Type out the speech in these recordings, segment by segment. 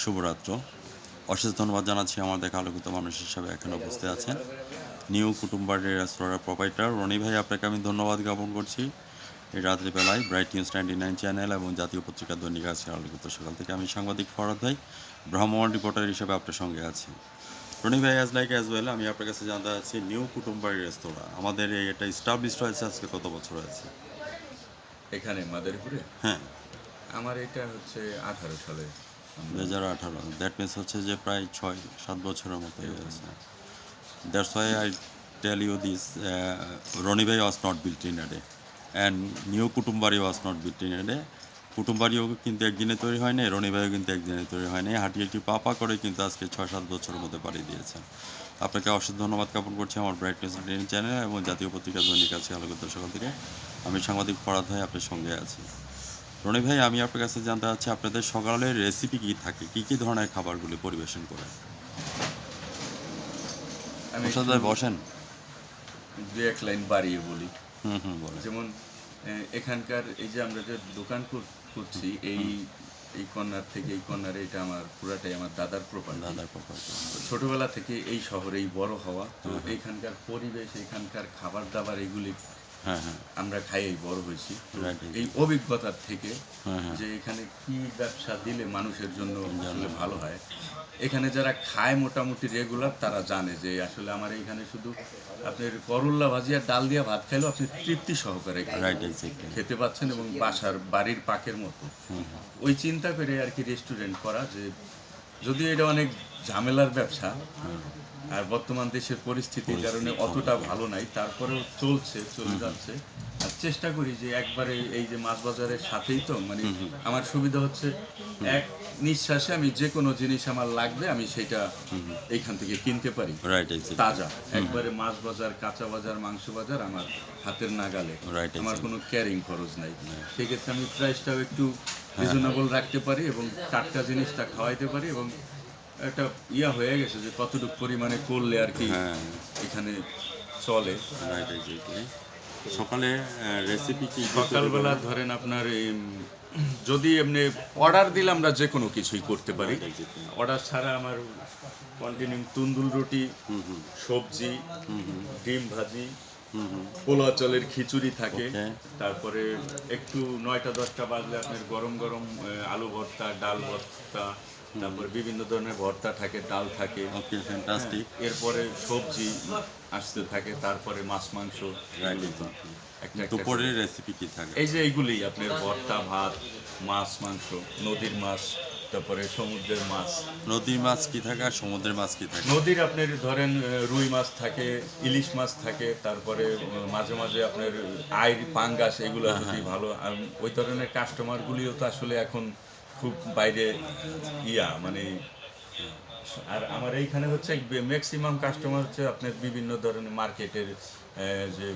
শুভরাত্র। অশেষ ধন্যবাদ জানাচ্ছি আমাদের আলোকিত মানুষ হিসাবে এখানে উপস্থিত আছেন নিউ কুটুমবাড়ি রেস্তোরাঁর প্রোপাইটার রনি ভাই, আপনাকে আমি ধন্যবাদ জ্ঞাপন করছি। এই রাত্রিবেলায় ব্রাইট নিউজ 99 চ্যানেল এবং জাতীয় পত্রিকা দৈনিক আছে আলোকিত সকাল থেকে আমি সাংবাদিক ফরহাদ ভাই ভ্রাম্যমাণ রিপোর্টার হিসেবে আপনার সঙ্গে আছি। রনি ভাই, অ্যাজ ওয়েল আমি আপনার কাছে জানতে চাচ্ছি নিউ কুটুমবাড়ি রেস্তোরাঁ আমাদের এটা স্টাবলিশড হয়েছে আজকে কত বছর হয়েছে? এখানে মাদারীপুরে হ্যাঁ, আমার এটা হচ্ছে 18 সালে 2018। দ্যাট মিনস হচ্ছে যে প্রায় 6-7 বছরের মতো হয়ে গেছে। That's why I tell you this. Ronibhai was not built in a day, and New Kutumbari was not built in a day. কুটুমবাড়িও কিন্তু একদিনে তৈরি হয় নাই, রনিভাইও কিন্তু একদিনে তৈরি হয় নাই। হাঁটি পাপা করে কিন্তু আজকে 6-7 বছরের মধ্যে পাড়ি দিয়েছেন। আপনাকে অশেষ ধন্যবাদ জ্ঞাপন করছি আমার ব্রাইট নিউজ চ্যানেল এবং জাতীয় পত্রিকা দৈনিক আছে আলোকিত সকাল থেকে। আমি সাংবাদিক ফরহাদ ভাই আপনার সঙ্গে আছি। রনি ভাই, আমি আপনার কাছে জানতে চাচ্ছি আপনাদের সকালের রেসিপি কী থাকে, কী ধরনের খাবারগুলি পরিবেশন করেন? আমি সাথে বসেন। দু এক লাইন বাড়িয়ে বলি। বলেন। যেমন এখানকার এই যে আমরা যে দোকান করছি এই কর্নার থেকে এই কর্নারে এটা আমার পুরাটাই আমার দাদার প্রপার্টি। ছোটবেলা থেকে এই শহরেই বড় হওয়া, তো এইখানকার পরিবেশ, এখানকার খাবার দাবার এগুলি আমরা খাইয়েই বড় হয়েছি। এই অভিজ্ঞতার থেকে যে এখানে কি ব্যবসা দিলে মানুষের জন্য আসলে ভালো হয়, এখানে যারা খায় মোটামুটি রেগুলার তারা জানে যে আসলে আমার এখানে শুধু আপনার করল্লা ভাজি আর ডাল দিয়া ভাত খাইলেও আপনি তৃপ্তি সহকারে খেতে পাচ্ছেন এবং বাড়ির পাকের মতো। ওই চিন্তা করে আর কি রেস্টুরেন্ট করা, যে যদিও এটা অনেক ঝামেলার ব্যবসা আর বর্তমান দেশের পরিস্থিতির কারণে অতটা ভালো নাই, তারপরেও চলে যাচ্ছে। আর চেষ্টা করি যে একবারে এই যে মাছ বাজারের সাথেই তো মানে আমার সুবিধা হচ্ছে এক নিঃশ্বাসে আমি যে কোনো জিনিস আমার লাগবে আমি সেটা এইখান থেকে কিনতে পারি তাজা। একবারে মাছ বাজার, কাঁচা বাজার, মাংস বাজার আমার হাতের নাগালে, আমার কোনো ক্যারিং খরচ নাই। সেক্ষেত্রে আমি প্রাইসটাও একটু রিজনেবল রাখতে পারি এবং টাটকা জিনিসটা খাওয়াইতে পারি এবং একটা হয়ে গেছে যে কতটুকু পরিমাণে করলে আর কি এখানে চলে। সকালে রেসিপি কি? সকালবেলা ধরেন আপনার যদি এমনি অর্ডার দিলে আমরা যে কোনো কিছুই করতে পারি। অর্ডার ছাড়া আমার কন্টিনিউ তন্দুর রুটি, সবজি, ডিম ভাজি, পোলা চালের খিচুড়ি থাকে। তারপরে একটু 9টা-10টা বাজলে আপনার গরম গরম আলু ভর্তা, ডাল ভর্তা, তারপরে বিভিন্ন ধরনের ভর্তা থাকে, ডাল থাকে। এরপরে সবজি আসতে থাকে, তারপরে মাছ মাংস। দুপুরের রেসিপি কি থাকে? এই যে এইগুলি আপনার ভর্তা, ভাত, মাছ মাংস, নদীর মাছ, তারপরে সমুদ্রের মাছ। নদীর মাছ কি থাকে আর সমুদ্রের মাছ কি থাকে? নদীর আপনার ধরেন রুই মাছ থাকে, ইলিশ মাছ থাকে, তারপরে মাঝে মাঝে আপনার আইর, পাঙ্গাস, এগুলো যদি ভালো। ওই ধরনের কাস্টমারগুলিও তো আসলে এখন খুব বাইরে মানে। আর আমার এইখানে হচ্ছে ম্যাক্সিমাম কাস্টমার হচ্ছে আপনার বিভিন্ন ধরনের মার্কেটের যে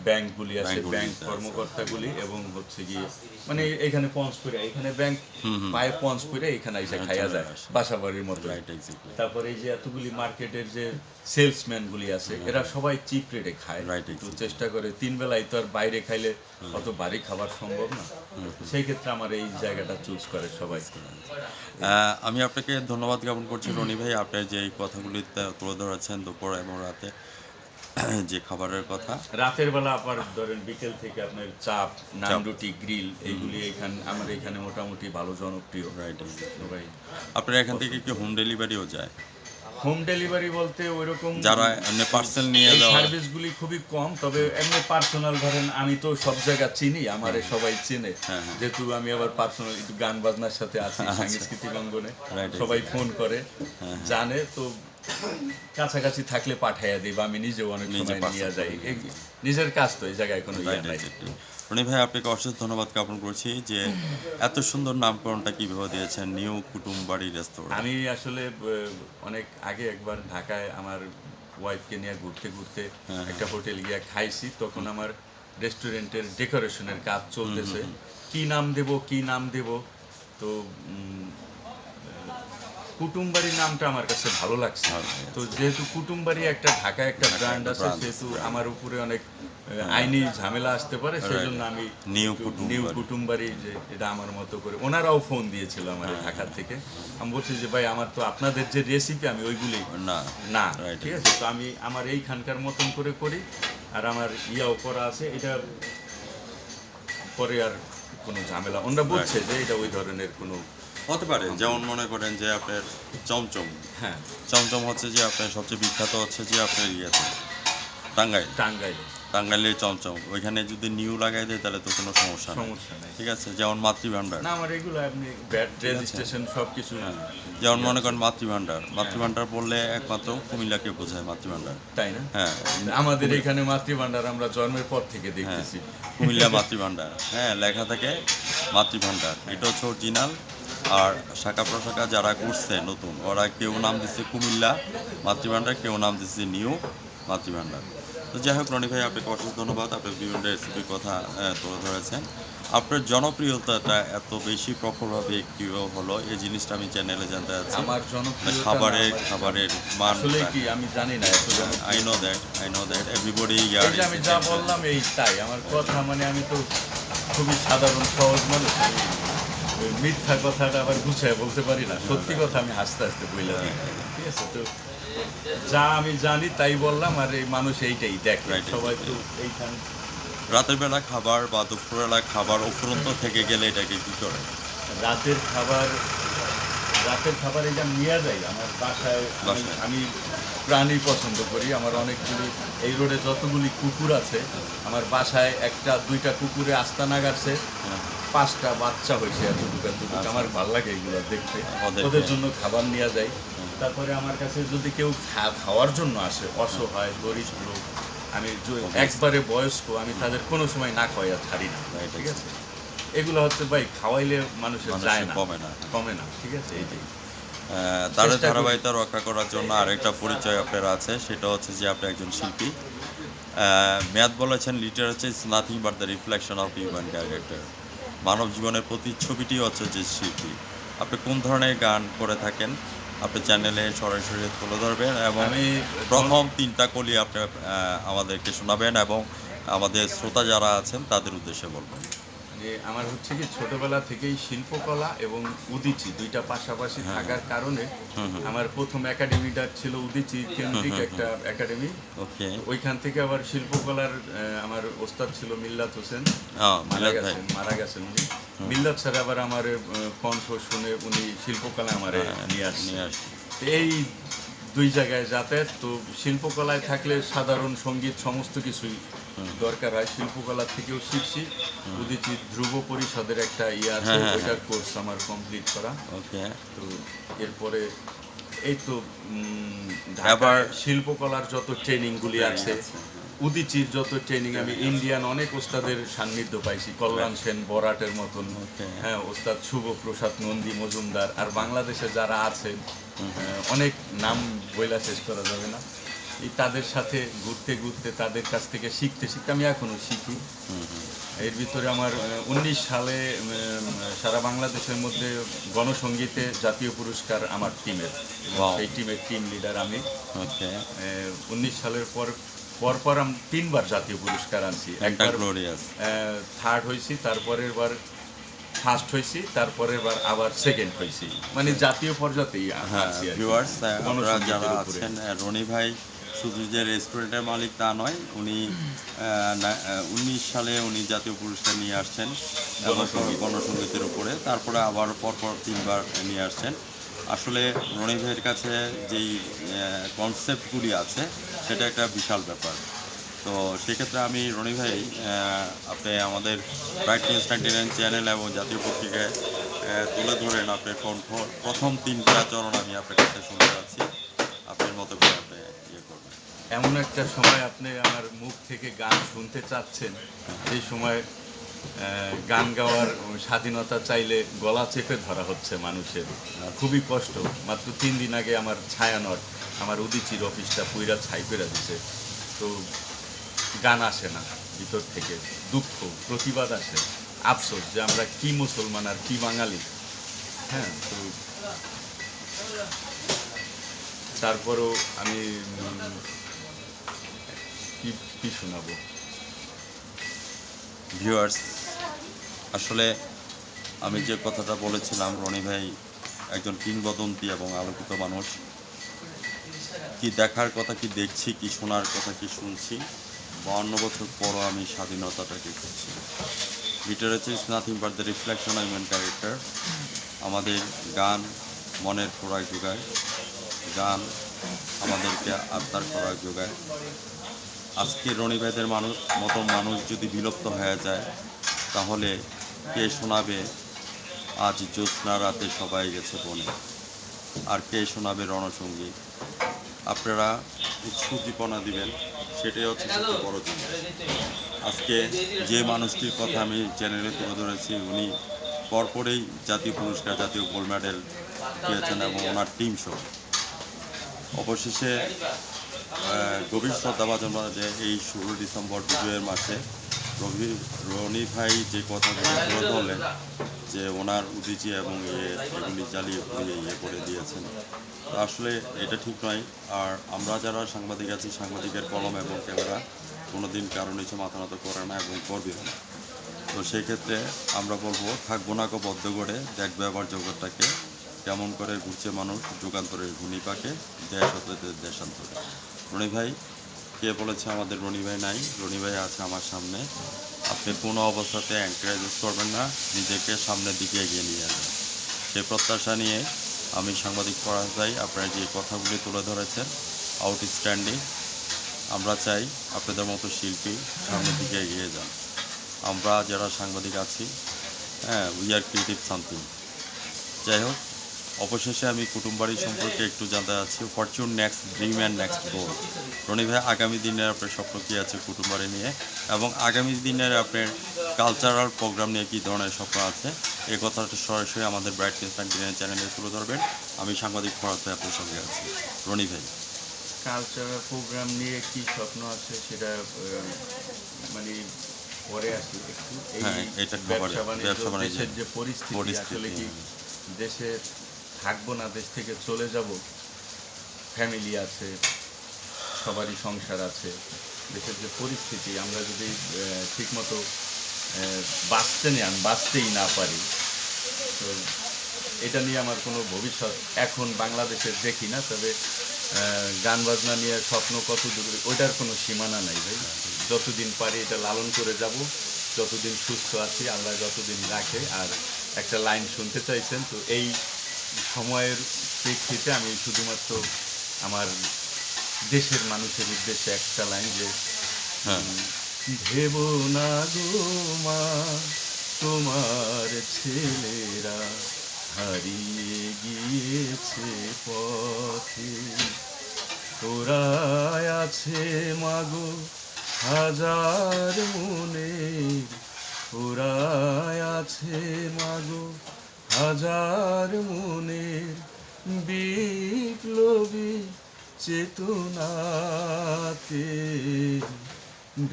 ব্যাংকগুলি আছে, ব্যাংক কর্মকর্তাগুলি, এবং হচ্ছে গিয়ে মানে এখানে পঞ্চপুরে, এখানে ব্যাংক পায়ে পঞ্চপুরে, এখানে এসে খাইয়া যায় বাসা বাড়ির মতো। তারপরে এই যে এতগুলি মার্কেটের যে সেলসম্যানগুলি আছে, এরা সবাই চিপ রেটে খায়, তো চেষ্টা করে 3 বেলায় তো আর বাইরে খাইলে অত বাড়ি খাবার সম্ভব না। সেই ক্ষেত্রে আমার এই জায়গাটা চুজ করে সবাই। আমি আপনাকে ধন্যবাদ জ্ঞাপন করছি রনি ভাই, আপনার যে এই কথাগুলি তুলে ধরেছেন দুপুর এবং রাতে যে খাবারের কথা। রাতের বেলা আবার ধরেন বিকেল থেকে আপনার চাপ, নান, রুটি, গ্রিল, এইগুলি আমার এখানে মোটামুটি ভালো জনপ্রিয়। ভাই, আপনার এখান থেকে কি হোম ডেলিভারিও যায়? হোম ডেলিভারি বলতে ওইরকম যারা এমনি পার্সেল নিয়ে যাওয়া সার্ভিসগুলি খুবই কম, তবে এমনি পার্সোনাল ধরেন আমি তো সব জায়গা চিনি, আমারে সবাই চেনে, যেহেতু আমি আবার পার্সোনাল একটু গান বাজনার সাথে আছি সাংস্কৃতিক অঙ্গনে, সবাই ফোন করে জানে, তো কাছাকাছি থাকলে পাঠাইয়া দিই, বা আমি নিজেও অনেক সময় নিয়ে যাই। নিজের কাজ তো, এই জায়গায় কোনো নাই। রনি ভাই, আপনাকে অশেষ ধন্যবাদ জ্ঞাপন করছি যে এত সুন্দর নামকরণটা কিভাবে দিয়েছেন নিউ কুটুমবাড়ি রেস্তোরাঁ। আমি আসলে অনেক আগে একবার ঢাকায় আমার ওয়াইফকে নিয়ে ঘুরতে ঘুরতে একটা হোটেল গিয়ে খাইছি, তখন আমার রেস্টুরেন্টের ডেকোরেশনের কাজ চলতেছে, কি নাম দেব তো কুটুমবাড়ি নামটা আমার কাছে ভালো লাগছে। তো যেহেতু কুটুমবাড়ি একটা ঢাকায় একটা ব্র্যান্ড আছে, brand, সেহেতু আমার উপরে অনেক আইনি ঝামেলা আসতে পারে, সেই জন্য আমি নিউ একটু কুটুমবাড়ি। নিউ কুটুমবাড়ি, যে এটা আমার মতো করে। ওনারাও ফোন দিয়েছিল আমার ঢাকা থেকে। আমি বলছি যে ভাই আমার তো আপনাদের যে রেসিপি আমি ওইগুলি না না, Right. ঠিক আছে, তো আমি আমার এইখানকার মতন করে করি। আর আমার ইয়াও করা আছে, এটা পরে আর কোনো ঝামেলা ওনারা বলছে যে এটা ওই ধরনের কোনো, হতে পারে। যেমন মনে করেন যে আপনার চমচম, হ্যাঁ, চমচম হচ্ছে যে আপনার সবচেয়ে বিখ্যাত হচ্ছে যে আপনার ইয়েতে টাঙ্গাইল, টাঙ্গাইলে টাঙ্গাইলের চমচম, ওইখানে যদি নিউ লাগাই দেয় তাহলে তো কোনো সমস্যা নেই। সমস্যা নেই। ঠিক আছে, যেমন মাতৃভাণ্ডার, না আমার এগুলো আপনি ব্যাট রেজিস্ট্রেশন সব কিছু, যেমন মনে করেন মাতৃভাণ্ডার, মাতৃভাণ্ডার বললে একমাত্র কুমিল্লাকে বোঝায় মাতৃভাণ্ডার। তাই না? হ্যাঁ, আমাদের এখানে মাতৃভাণ্ডার আমরা জন্মের পর থেকে দেখতেছি। কুমিল্লা মাতৃভাণ্ডার, হ্যাঁ লেখা থাকে মাতৃভাণ্ডার, এটা হচ্ছে অরিজিনাল। আর শাখা প্রশাখা যারা করছে নতুন, ওরা কেউ নাম দিচ্ছে কুমিল্লা মাতৃভাণ্ডার, কেউ নাম দিচ্ছে নিউ মাতৃভাণ্ডার। তো যাই হোক রনি ভাই, আপনাকে অশেষ ধন্যবাদ, আপনার বিভিন্ন রেসিপির কথা তুলে ধরেছেন। আপনার জনপ্রিয়তাটা এত বেশি প্রখরভাবে কীভাবে হলো, এই জিনিসটা আমি চ্যানেলে জানতে চাচ্ছি। আমার জনপ্রিয়তা না, খাবারের মান, আসলে কি আমি জানি না এত আই নো দ্যাট এভরিবডি এই যে আমি যা বললাম এই তাই আমার কথা, মানে আমি তো খুবই সাধারণ সহজ মানুষ, আমি ওই মিথ্যা কথাটা আবার গুছায় বলতে পারি না, সত্যি কথা আমি হাসতে হাসতে বইলা দিই, ঠিক আছে? তো যা আমি জানি তাই বললাম, আর এই মানুষ এইটাই দেখে, Right, সবাই তো right. এইখান রাতের বেলা খাবার বা দুপুরবেলা খাবার অফুরন্ত থেকে গেলে এটাকে কী করে? রাতের খাবার, রাতের খাবার এটা নিয়ে যাই আমার বাসায়। বাসায়। আমি প্রাণী পছন্দ করি, আমার অনেকগুলি, এই রোডে যতগুলি কুকুর আছে, আমার বাসায় একটা দুইটা কুকুরে আস্তানা গাছে, 5টা বাচ্চা হয়েছে, এতটুকু এতটুকু। আমার ভালো লাগে এগুলো দেখতে, ওদের জন্য খাবার নিয়ে যাই। তারপরে আমার কাছে যদি কেউ খাওয়ার জন্য আসে, অসহায় দরিদ্র, আমি একবারে বয়স্ক, আমি তাদের কোনো সময় না খাওয়াইয়া ছাড়ি না, ঠিক আছে? এগুলো হচ্ছে ভাই খাওয়াইলে মানুষের যায় না, কমে না, ঠিক আছে? এইটাই তাদের ধারাবাহিকতা রক্ষা করার জন্য আরেকটা পরিচয় আপনার আছে, সেটা হচ্ছে যে আপনি একজন শিল্পী। মেয়াদ বলেছেন literature is nothing but the reflection of human character. মানব জীবনের প্রতিচ্ছবিটি হচ্ছে যে শিল্পী। আপনি কোন ধরনের গান করে থাকেন আপনি চ্যানেলে সরাসরি তুলে ধরবেন, এবং আমি প্রথম 3টা কলি আপনি আমাদেরকে শোনাবেন এবং আমাদের শ্রোতা যারা আছেন তাদের উদ্দেশ্যে বলবেন। যে আমার হচ্ছে কি ছোটবেলা থেকেই শিল্পকলা এবং উদীচী দুইটা পাশাপাশি থাকার কারণে আমার প্রথম একাডেমিটা ছিল উদীচী কেন্দ্রিক একটা একাডেমি। ওকে, ওইখান থেকে আবার শিল্পকলার আমার ওস্তাদ ছিল মিল্লাত হোসেন, মারা গেছেন উনি। মিল্লাত স্যার আবার আমার কণ্ঠ শুনে উনি শিল্পকলা আমার নিয়ে আসছে। এই দুই জায়গায় যাতায়াত, তো শিল্পকলায় থাকলে সাধারণ সঙ্গীত সমস্ত কিছুই দরকার হয়, শিল্পকলা থেকেও শিখছি। উদীচী ধ্রুব পরিষদের একটা ইয়ে আছে, ওইটার কোর্স আমার কমপ্লিট করা। ওকে, তো এরপরে এই তো ঢাকায় শিল্পকলার যত ট্রেনিংগুলি আছে, উদীচীর যত ট্রেনিং, আমি ইন্ডিয়ান অনেক ওস্তাদের সান্নিধ্য পাইছি, কল্যাণ সেন বরাটের মতন, হ্যাঁ, ওস্তাদ শুভ প্রসাদ নন্দী মজুমদার, আর বাংলাদেশে যারা আছে অনেক নাম বইলা শেষ করা যাবে না। এই তাদের সাথে ঘুরতে ঘুরতে তাদের কাছ থেকে শিখতে শিখতে আমি এখনও শিখি। এর ভিতরে আমার 19 সালে সারা বাংলাদেশের মধ্যে গণসঙ্গীতে জাতীয় পুরস্কার আমার টিমের, সেই টিমের টিম লিডার আমি। 19 সালের পর আমি 3বার জাতীয় পুরস্কার আনছি, একবার থার্ড হয়েছি, তারপরের বার ফার্স্ট হয়েছি, তারপরের বার আবার সেকেন্ড হয়েছি, মানে জাতীয় পর্যায়েই আছি। ভিউয়ার্স, আপনারা যারা আছেন, রনি ভাই শুধু যে রেস্টুরেন্টের মালিক তা নয়, উনি 19 সালে উনি জাতীয় পুরস্কার নিয়ে আসছেন এবং গণসঙ্গীতের উপরে, তারপরে আবার পরপর 3বার নিয়ে আসছেন। আসলে রনি ভাইয়ের কাছে যেই কনসেপ্টগুলি আছে সেটা একটা বিশাল ব্যাপার। তো সেক্ষেত্রে আমি রনি ভাই, আপনি আমাদের ব্রাইট নিউজ 99 চ্যানেল এবং জাতীয় পত্রিকায় তুলে ধরেন আপনার কণ্ঠ, প্রথম 3টা চরণ আমি আপনার কাছে শুনতে পাচ্ছি, আপনার মতো করে আপনি ইয়ে করবেন। এমন একটা সময় আপনি আমার মুখ থেকে গান শুনতে চাচ্ছেন, সেই সময় গান গাওয়ার স্বাধীনতা চাইলে গলা চেপে ধরা হচ্ছে মানুষের, খুবই কষ্ট। মাত্র 3 দিন আগে আমার ছায়ানট, আমার উদীচীর অফিসটা পুইরা ছাই করে দিছে। তো গান আসে না ভিতর থেকে, দুঃখ প্রতিবাদ আসে, আফসোস যে আমরা কি মুসলমান আর কি বাঙালি। হ্যাঁ, তো তারপরও আমি কি কি শোনাবো? ভিউয়ার্স, আসলে আমি যে কথাটা বলেছিলাম, রনি ভাই একজন কিংবদন্তি এবং আলোকিত মানুষ। কি দেখার কথা কি দেখছি, কি শোনার কথা কি শুনছি। 52 বছর পরও আমি স্বাধীনতাটাকে খুঁজছি। Literature is nothing but the reflection of human character. আমাদের গান মনের খোরাক যোগায়, গান আমাদেরকে আত্মার খোরাক যোগায়। আজকে রনি ভাইদের মতো মানুষ যদি বিলুপ্ত হয়ে যায়, তাহলে কে শোনাবে আজ জ্যোৎস্না রাতে সবাই গেছে বনে, আর কে শোনাবে রণসঙ্গীত। আপনারা উৎসুদ্দীপনা দিবেন, সেটাই হচ্ছে সবচেয়ে বড় জিনিস। আজকে যে মানুষটির কথা আমি চ্যানেলে তুলে ধরেছি, উনি পরপরেই জাতীয় পুরস্কার, জাতীয় গোল্ড মেডেল পেয়েছেন এবং ওনার টিম সহ। অবশেষে গভীর শ্রদ্ধাভাজন যে এই 16 ডিসেম্বর বিজয়ের মাসে রনি ভাই যে কথাগুলো তুলে ধরলেন, যে ওনার উদিচি এবং এগুলি জ্বালিয়ে পুড়িয়ে করে দিয়েছেন, তো আসলে এটা ঠিক নয়। আর আমরা যারা সাংবাদিক আছি, সাংবাদিকের কলম এবং ক্যামেরা কোনোদিন কারো নিচে মাথা নত করে না এবং করবে না। তো সেই ক্ষেত্রে আমরা বলবো, থাকবো না কো বদ্ধ করে, দেখবে আবার জগৎটাকে কেমন করে ঘুরছে মানুষ যুগান্তরের ঘূর্ণিপাকে, দেশ হতে দেশান্তরে। রনি ভাই, কে বলেছে আমাদের রনি ভাই নাই? রনি ভাই আছে আমার সামনে। আপনি কোনো অবস্থাতে এনকারেজ করবেন না, নিজেকে সামনের দিকে এগিয়ে নিয়ে যাবেন। সেই প্রত্যাশা নিয়ে আমি সাংবাদিক পড়া চাই। আপনারা যে কথাগুলি তুলে ধরেছেন আউটস্ট্যান্ডিং। আমরা চাই আপনাদের মতো শিল্পী সামনের দিকে এগিয়ে যান। আমরা যারা সাংবাদিক আছি, উই আর ক্রিয়েটিভ সামথিং। যাই হোক, অবশেষে আমি কুটুমবাড়ি সম্পর্কে একটু জানতে চাচ্ছি। Fortune next dream and next goal. Rony ভাই, আগামী দিনের আপনার স্বপ্ন কী আছে কুটুমবাড়ি নিয়ে, এবং আগামী দিনের আপনার কালচারাল প্রোগ্রাম নিয়ে কী ধরনের স্বপ্ন আছে, এই কথাটা সরাসরি আমাদের ব্রাইট কনস্টান্টিনের চ্যানেলে তুলে ধরবেন। আমি সাংবাদিক পড়াতে আপনার সঙ্গে আছি। রনি ভাই, কালচারাল প্রোগ্রাম নিয়ে কি স্বপ্ন আছে সেটা মানে পরে আসি একটু। এই এটা ব্যবসা বাণিজ্য, বাণিজ্য দেশের যে পরিস্থিতি, আসলে কি দেশে থাকবো না, দেশ থেকে চলে যাব, ফ্যামিলি আছে, সবারই সংসার আছে, দেশের যে পরিস্থিতি, আমরা যদি ঠিকমতো বাঁচতেই না পারি, তো এটা নিয়ে আমার কোনো ভবিষ্যৎ এখন বাংলাদেশের দেখি না। তবে গান বাজনা নিয়ে স্বপ্ন কত দূর, ওইটার কোনো সীমানা নাই ভাই। যতদিন পারি এটা লালন করে যাব, যতদিন সুস্থ আছি, আল্লাহ যতদিন রাখে। আর একটা লাইন শুনতে চাইছেন, তো এই সময়ের প্রেক্ষিতে আমি শুধুমাত্র আমার দেশের মানুষের উদ্দেশ্যে একটা লাইন, যে ভেবো না গো মা, তোমার ছেলেরা হারিয়ে গিয়েছে পথে, তোরাই আছে মাগো হাজার মনের, তোরাই আছে মাগো হাজার মনের, বিপ্লবী চেতনাতে,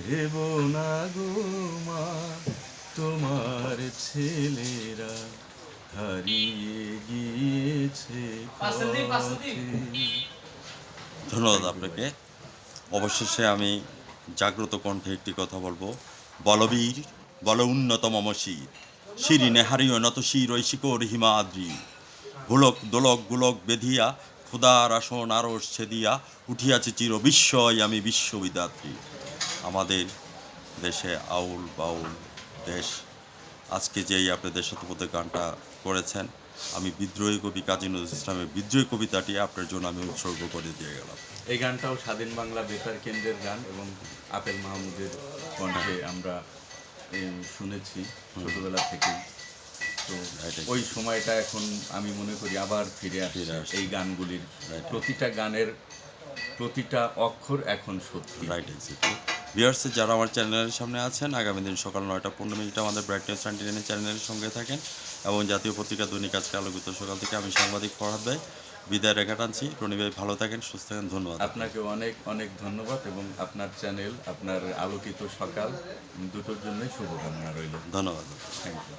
ভেবো না গো মা, তোমার ছেলেরা হারিয়ে গিয়েছে পথে। ধন্যবাদ আপনাকে। অবশেষে আমি জাগ্রত কণ্ঠে একটি কথা বলবো। বলবীর বল উন্নত মম শির, শিরিনে হারিও নত শির ওই শিকর হিমাদ্রি, গোলক দোলক গোলক বেধিয়া ক্ষুদার আসন আরস ছেদিয়া, উঠিয়াছে চির বিস্ময় আমি বিশ্ববিদাত্রী। আমাদের দেশে আউল বাউল দেশ। আজকে যেই আপনি দেশাত্মবোধক গানটা করেছেন, আমি বিদ্রোহী কবি কাজী নজরুল ইসলামের বিদ্রোহী কবিতাটি আপনার জন্য আমি উৎসর্গ করে দিয়ে গেলাম। এই গানটাও স্বাধীন বাংলা বেতার কেন্দ্রের গান এবং আপেল মাহমুদের কণ্ঠে আমরা শুনেছি ছোটবেলা থেকেই। তো ওই সময়টা এখন আমি মনে করি আবার ফিরে আসছে। এই গানগুলির প্রতিটা গানের প্রতিটা অক্ষর এখন সত্যি। Right, exactly. ভিউয়ার্স, যারা আমার চ্যানেলের সামনে আছেন, আগামী দিন সকাল 9:15 আমাদের ব্রাইট কনস্টান্টিনের চ্যানেলের সঙ্গে থাকেন এবং জাতীয় পত্রিকা দৈনিক আজকে আলোকিত সকাল থেকে আমি সাংবাদিক ফরহাদ ভাই বিদায় রেখা টানছি। রনি ভাই, ভালো থাকেন, সুস্থ থাকেন। ধন্যবাদ আপনাকে অনেক অনেক ধন্যবাদ, এবং আপনার চ্যানেল, আপনার আলোকিত সকাল দুটোর জন্যই শুভকামনা রইল। ধন্যবাদ। Thank you.